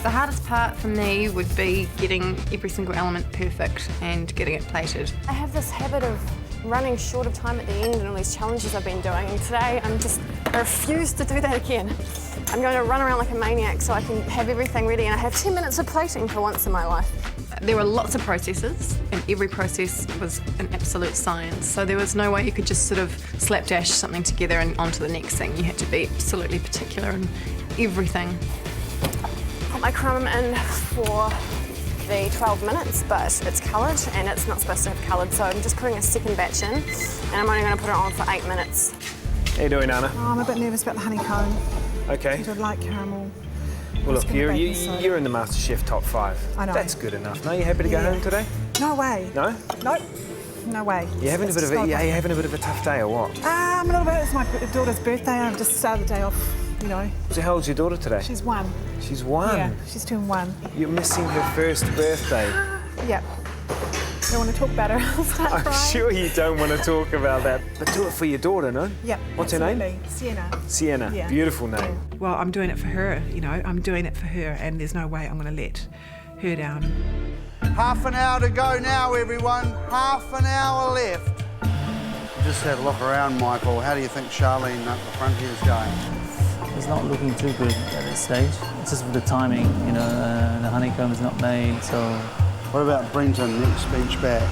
The hardest part for me would be getting every single element perfect and getting it plated. I have this habit of running short of time at the end and all these challenges I've been doing, and today I refuse to do that again. I'm going to run around like a maniac so I can have everything ready, and I have 10 minutes of plating for once in my life. There were lots of processes, and every process was an absolute science, so there was no way you could just sort of slapdash something together and onto the next thing. You had to be absolutely particular in everything. Put my crumb in for the 12 minutes, but it's coloured and it's not supposed to have coloured, so I'm just putting a second batch in, and I'm only going to put it on for 8 minutes. How you doing, Anna? Oh, I'm a bit nervous about the honeycomb. Okay. I don't like caramel. Well, look, you're in the MasterChef top 5. I know. That's good enough. No, you happy to go home today? No way. No? Nope. No way. You having a bit of a tough day or what? A little bit. It's my daughter's birthday. I've just started the day off, you know. So how old's your daughter today? She's 1. She's 1? Yeah, she's turned 1. You're missing her first birthday. Yep. Don't want to talk about her. I'll start I'm crying. sure you don't want to talk about that. But do it for your daughter, no? Yep. What's her name? Sienna. Sienna. Yeah. Beautiful name. Well, I'm doing it for her, you know. I'm doing it for her, and there's no way I'm going to let her down. Half an hour to go now, everyone. Half an hour left. Just have a look around, Michael. How do you think Charlene up the front here is going? It's not looking too good at this stage. It's just with the timing, you know, the honeycomb is not made, so... What about Brenton, next bench back?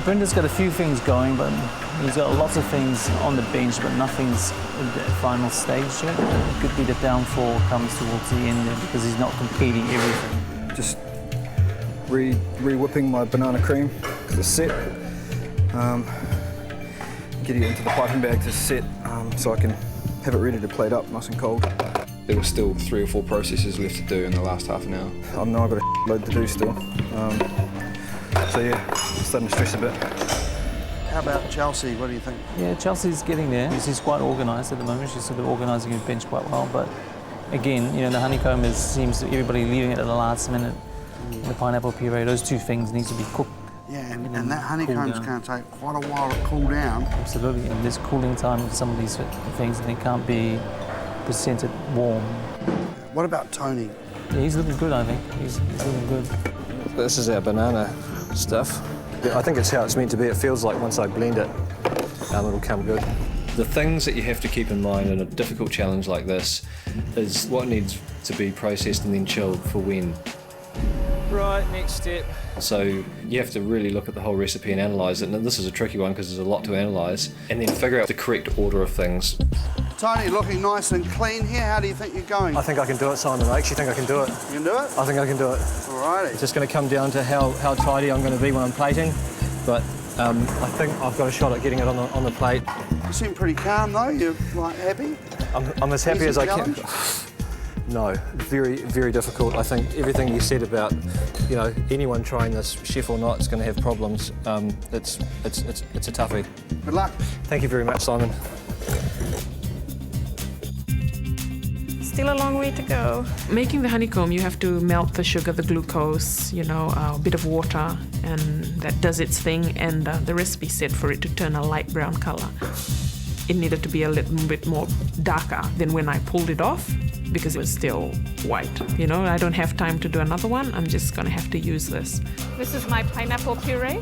Brendan's got a few things going, but he's got lots of things on the bench, but nothing's at the final stage yet. It could be the downfall comes towards the end there because he's not completing everything. Just re-whipping my banana cream because it's set. Getting it into the piping bag to set so I can have it ready to plate up nice and cold. There were still 3 or 4 processes left to do in the last half an hour. I know I've got a load to do still. So yeah, starting to stress a bit. How about Chelsea? What do you think? Yeah, Chelsea's getting there. She's quite organised at the moment. She's sort of organising her bench quite well, but again, you know, the honeycomb seems to everybody leaving it at the last minute. The pineapple puree, those 2 things need to be cooked. Yeah, and that honeycomb's going to take quite a while to cool down. Absolutely, and there's cooling time for some of these things, and they can't be presented warm. What about Tony? Yeah, he's looking good, I think. He's looking good. This is our banana stuff. I think it's how it's meant to be. It feels like once I blend it, it'll come good. The things that you have to keep in mind in a difficult challenge like this is what needs to be processed and then chilled for when. Right, next step. So you have to really look at the whole recipe and analyse it, and this is a tricky one because there's a lot to analyse, and then figure out the correct order of things. Tony, looking nice and clean here. How do you think you're going? I think I can do it, Simon. I actually think I can do it. You can do it? I think I can do it. All righty. It's just going to come down to how tidy I'm going to be when I'm plating, but I think I've got a shot at getting it on the plate. You seem pretty calm though. You're like happy? I'm as happy as I can. No, very, very difficult. I think everything you said about, you know, anyone trying this, chef or not, is going to have problems. It's a toughie. Good luck. Thank you very much, Simon. Still a long way to go. Making the honeycomb, you have to melt the sugar, the glucose, you know, a bit of water, and that does its thing, and the recipe said for it to turn a light brown colour. It needed to be a little bit more darker than when I pulled it off, because it was still white. You know, I don't have time to do another one. I'm just going to have to use this. This is my pineapple puree,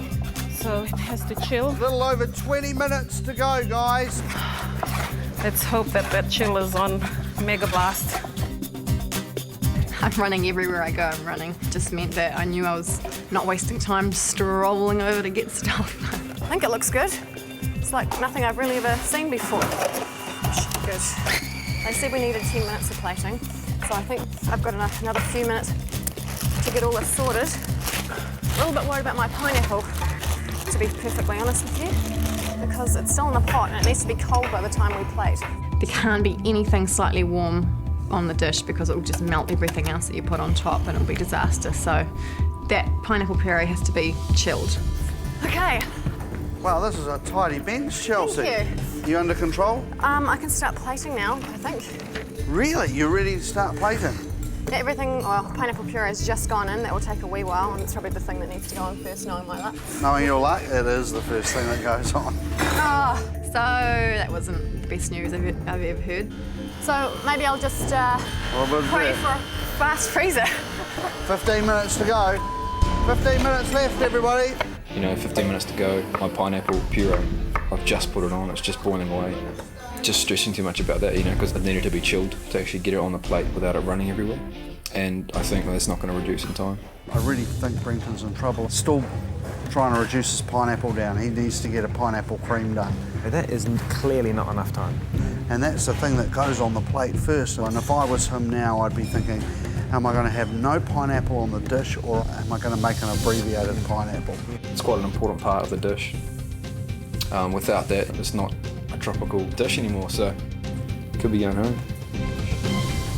so it has to chill. A little over 20 minutes to go, guys. Let's hope that chill is on Mega Blast. I'm running everywhere I go, I'm running. It just meant that I knew I was not wasting time strolling over to get stuff. I think it looks good. It's like nothing I've really ever seen before. Good. They said we needed 10 minutes of plating, so I think I've got another few minutes to get all this sorted. A little bit worried about my pineapple, to be perfectly honest with you, because it's still in the pot and it needs to be cold by the time we plate. There can't be anything slightly warm on the dish because it will just melt everything else that you put on top and it'll be disaster. So that pineapple puree has to be chilled. Okay. Wow, this is a tidy bench, Chelsea. Thank You under control? I can start plating now, I think. Really? You're ready to start plating? Everything, well, pineapple puree has just gone in. That will take a wee while, and it's probably the thing that needs to go on first, knowing my luck. Knowing your luck, it is the first thing that goes on. Ah, So that wasn't the best news I've ever heard. So maybe I'll just pray for a fast freezer. 15 minutes to go. 15 minutes left, everybody. 15 minutes to go. My pineapple puree, I've just put it on, it's just boiling away. Just stressing too much about that, because it needed to be chilled to actually get it on the plate without it running everywhere. And I think that's not going to reduce in time. I really think Brenton's in trouble. Still trying to reduce his pineapple down. He needs to get a pineapple cream done. That is clearly not enough time. And that's the thing that goes on the plate first. And if I was him now, I'd be thinking, am I going to have no pineapple on the dish, or am I going to make an abbreviated pineapple? It's quite an important part of the dish. Without that, it's not a tropical dish anymore, so it could be going home.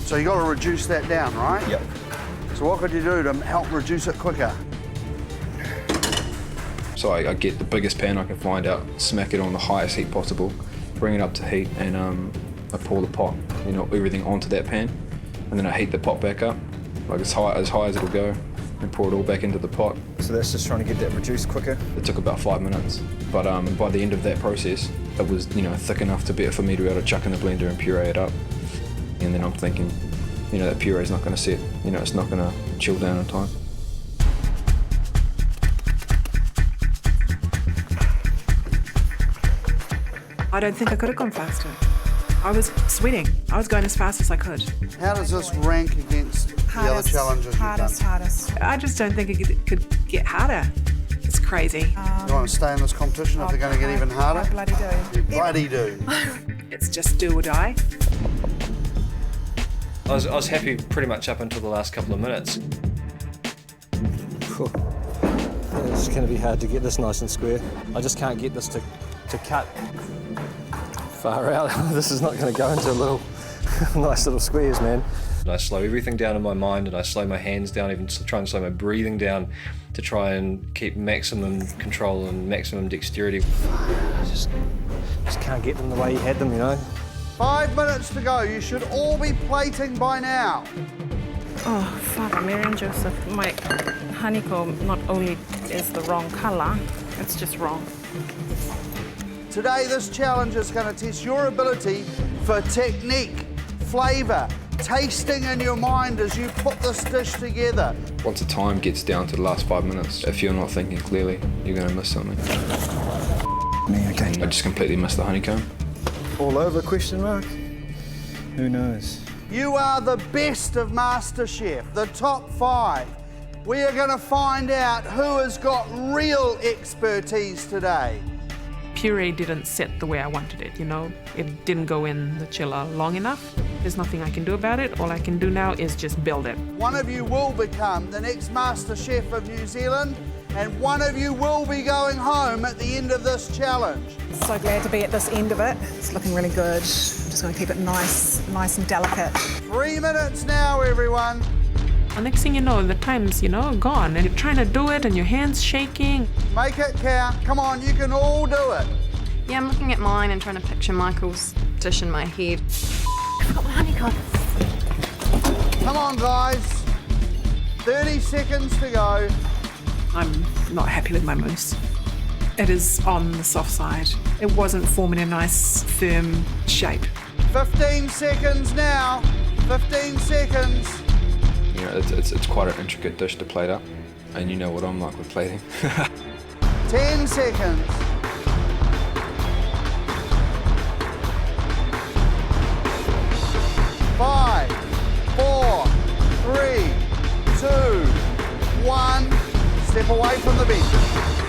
So you got to reduce that down, right? Yep. So what could you do to help reduce it quicker? So I get the biggest pan I can find out, smack it on the highest heat possible, bring it up to heat, and I pour the pot, everything onto that pan, and then I heat the pot back up, like as high as it'll go, and pour it all back into the pot. So that's just trying to get that reduced quicker? It took about 5 minutes, but by the end of that process, it was thick enough for me to be able to chuck in the blender and puree it up. And then I'm thinking, that puree's not going to set, it's not going to chill down in time. I don't think I could have gone faster. I was sweating. I was going as fast as I could. How does this rank against the other challenges you've done? Hardest. I just don't think it could get harder. It's crazy. You want to stay in this competition if they're going to get even harder? I bloody do. You bloody do. It's just do or die. I was happy pretty much up until the last couple of minutes. It's going to be hard to get this nice and square. I just can't get this to cut far out. This is not going to go into little nice little squares, man. And I slow everything down in my mind, and I slow my hands down, even try and slow my breathing down to try and keep maximum control and maximum dexterity. I just can't get them the way you had them, 5 minutes to go. You should all be plating by now. Oh, Father Mary and Joseph, my honeycomb not only is the wrong colour, it's just wrong. Today, this challenge is going to test your ability for technique, flavour, tasting in your mind as you put this dish together. Once the time gets down to the last 5 minutes, if you're not thinking clearly, you're going to miss something. Me, okay. I just completely missed the honeycomb. All over, question mark? Who knows? You are the best of MasterChef, the top 5. We are going to find out who has got real expertise today. Puree didn't set the way I wanted it, It didn't go in the chiller long enough. There's nothing I can do about it. All I can do now is just build it. One of you will become the next MasterChef of New Zealand, and one of you will be going home at the end of this challenge. So glad to be at this end of it. It's looking really good. I'm just going to keep it nice and delicate. 3 minutes now, everyone. The next thing you know, the time's, gone, and you're trying to do it, and your hand's shaking. Make it count. Come on, you can all do it. Yeah, I'm looking at mine and trying to picture Michael's dish in my head. I've got my honeycomb. Come on, guys. 30 seconds to go. I'm not happy with my mousse. It is on the soft side. It wasn't forming a nice, firm shape. 15 seconds now. 15 seconds. It's quite an intricate dish to plate up, and you know what I'm like with plating. 10 seconds. 5, 4, 3, 2, 1. Step away from the bench.